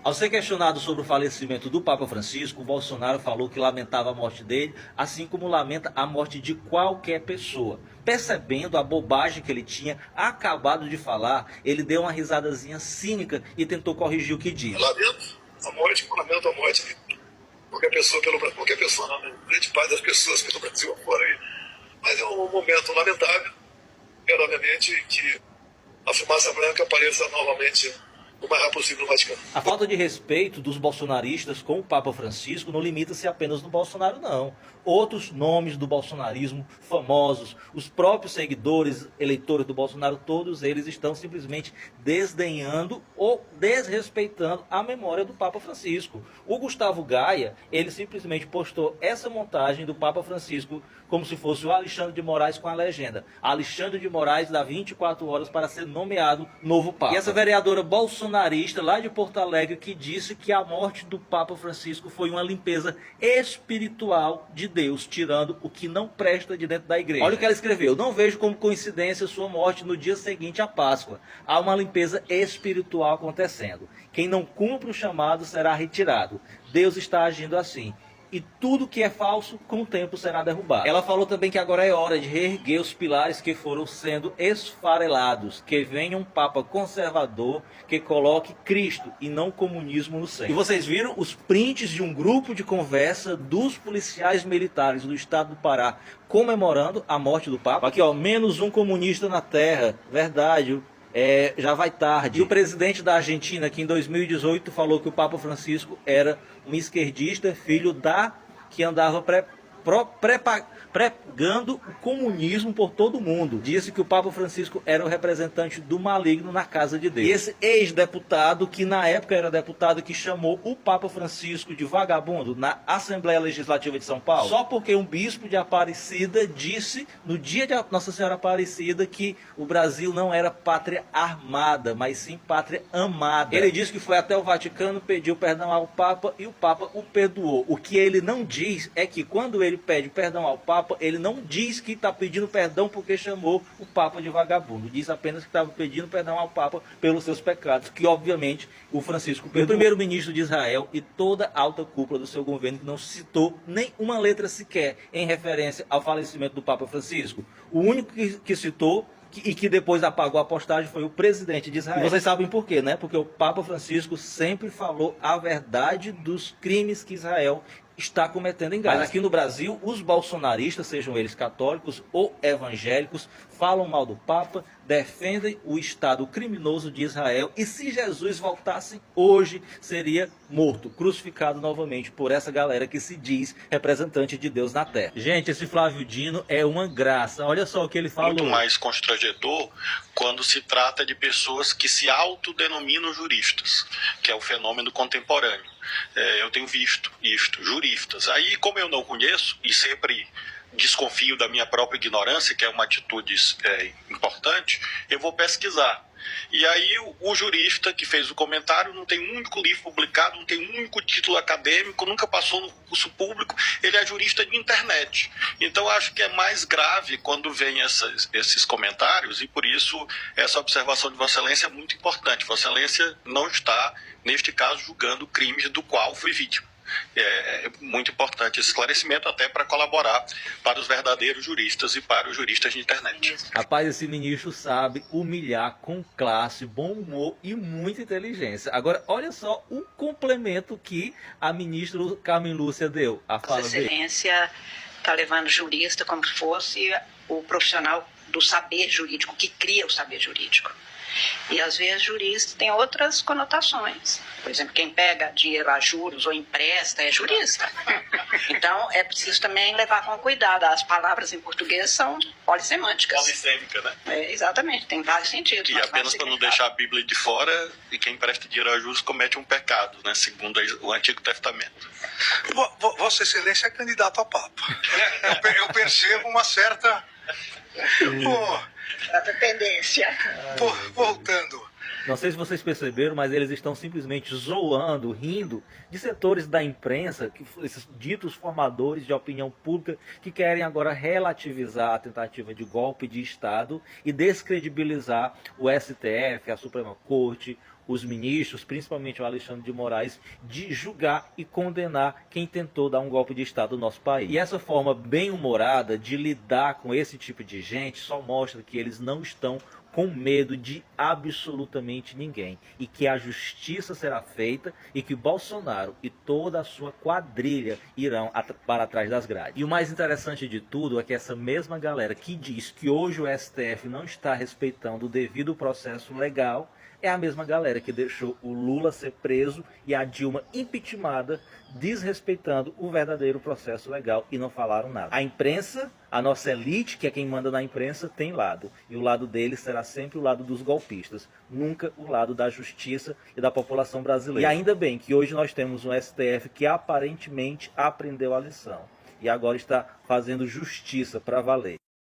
Ao ser questionado sobre o falecimento do Papa Francisco, o Bolsonaro falou que lamentava a morte dele, assim como lamenta a morte de qualquer pessoa. Percebendo a bobagem que ele tinha acabado de falar, ele deu uma risadazinha cínica e tentou corrigir o que disse. Lamento a morte de qualquer pessoa, não, grande parte das pessoas que no Brasil afora aí. Mas é um momento lamentável. Quero, obviamente, que a fumaça branca apareça novamente o mais rápido possível no Vaticano. A falta de respeito dos bolsonaristas com o Papa Francisco não limita-se apenas no Bolsonaro, não. Outros nomes do bolsonarismo famosos, os próprios seguidores, eleitores do Bolsonaro, todos eles estão simplesmente desdenhando ou desrespeitando a memória do Papa Francisco. O Gustavo Gaia, ele simplesmente postou essa montagem do Papa Francisco como se fosse o Alexandre de Moraes com a legenda: Alexandre de Moraes dá 24 horas para ser nomeado novo Papa. E essa vereadora bolsonarista lá de Porto Alegre que disse que a morte do Papa Francisco foi uma limpeza espiritual de Deus, tirando o que não presta de dentro da igreja. Olha o que ela escreveu: não vejo como coincidência sua morte no dia seguinte à Páscoa. Há uma limpeza espiritual acontecendo. Quem não cumpre o chamado será retirado. Deus está agindo assim. E tudo que é falso, com o tempo será derrubado. Ela falou também que agora é hora de reerguer os pilares que foram sendo esfarelados, que venha um Papa conservador que coloque Cristo e não comunismo no centro. E vocês viram os prints de um grupo de conversa dos policiais militares do estado do Pará comemorando a morte do Papa? Aqui ó, menos um comunista na terra, verdade. Já vai tarde. E o presidente da Argentina, que em 2018 falou que o Papa Francisco era um esquerdista, filho da que andava pregando o comunismo por todo o mundo. Disse que o Papa Francisco era o representante do maligno na casa de Deus. E esse ex-deputado, que na época era deputado, que chamou o Papa Francisco de vagabundo na Assembleia Legislativa de São Paulo, só porque um bispo de Aparecida disse, no dia de Nossa Senhora Aparecida, que o Brasil não era pátria armada, mas sim pátria amada. Ele disse que foi até o Vaticano, pediu perdão ao Papa e o Papa o perdoou. O que ele não diz é que quando ele pede perdão ao Papa, ele não diz que está pedindo perdão porque chamou o Papa de vagabundo. Diz apenas que estava pedindo perdão ao Papa pelos seus pecados, que obviamente o Francisco perdoou. O primeiro-ministro de Israel e toda a alta cúpula do seu governo não citou nem uma letra sequer em referência ao falecimento do Papa Francisco. O único que citou e que depois apagou a postagem foi o presidente de Israel. E vocês sabem por quê, né? Porque o Papa Francisco sempre falou a verdade dos crimes que Israel está cometendo em Gaza. Mas aqui no Brasil, os bolsonaristas, sejam eles católicos ou evangélicos, falam mal do Papa, defendem o Estado criminoso de Israel, e se Jesus voltasse hoje, seria morto, crucificado novamente por essa galera que se diz representante de Deus na Terra. Gente, esse Flávio Dino é uma graça. Olha só o que ele falou. Muito mais constrangedor quando se trata de pessoas que se autodenominam juristas, que é o fenômeno contemporâneo. Eu tenho visto isto, juristas. Aí, como eu não conheço e sempre desconfio da minha própria ignorância, que é uma atitude importante, eu vou pesquisar. E aí o jurista que fez o comentário não tem um único livro publicado, não tem um único título acadêmico, nunca passou no curso público, ele é jurista de internet. Então acho que é mais grave quando vem esses comentários, e por isso essa observação de Vossa Excelência é muito importante. Vossa Excelência não está, neste caso, julgando crimes do qual foi vítima. É muito importante esse esclarecimento, até para colaborar para os verdadeiros juristas e para os juristas de internet. Rapaz, esse ministro sabe humilhar com classe, bom humor e muita inteligência. Agora, olha só o complemento que a ministra Carmen Lúcia deu. A fala Vossa Excelência está levando jurista como se fosse o profissional do saber jurídico, que cria o saber jurídico. E às vezes jurista tem outras conotações. Por exemplo, quem pega dinheiro a juros ou empresta é jurista. Então é preciso também levar com cuidado. As palavras em português são polissemânticas. Polissêmica, né? Exatamente, tem vários sentidos. E apenas para não deixar a Bíblia de fora, e quem presta dinheiro a juros comete um pecado, né? Segundo o Antigo Testamento. Vossa Excelência é candidato a Papa. Eu percebo uma certa... Essa tendência. Voltando. Não sei se vocês perceberam, mas eles estão simplesmente zoando, rindo de setores da imprensa, esses ditos formadores de opinião pública, que querem agora relativizar a tentativa de golpe de Estado e descredibilizar o STF, a Suprema Corte, os ministros, principalmente o Alexandre de Moraes, de julgar e condenar quem tentou dar um golpe de Estado no nosso país. E essa forma bem-humorada de lidar com esse tipo de gente só mostra que eles não estão com medo de absolutamente ninguém, e que a justiça será feita e que Bolsonaro e toda a sua quadrilha irão para trás das grades. E o mais interessante de tudo é que essa mesma galera que diz que hoje o STF não está respeitando o devido processo legal é a mesma galera que deixou o Lula ser preso e a Dilma impeachmentada, desrespeitando o verdadeiro processo legal, e não falaram nada. A imprensa, a nossa elite, que é quem manda na imprensa, tem lado. E o lado deles será sempre o lado dos golpistas, nunca o lado da justiça e da população brasileira. E ainda bem que hoje nós temos um STF que aparentemente aprendeu a lição e agora está fazendo justiça para valer.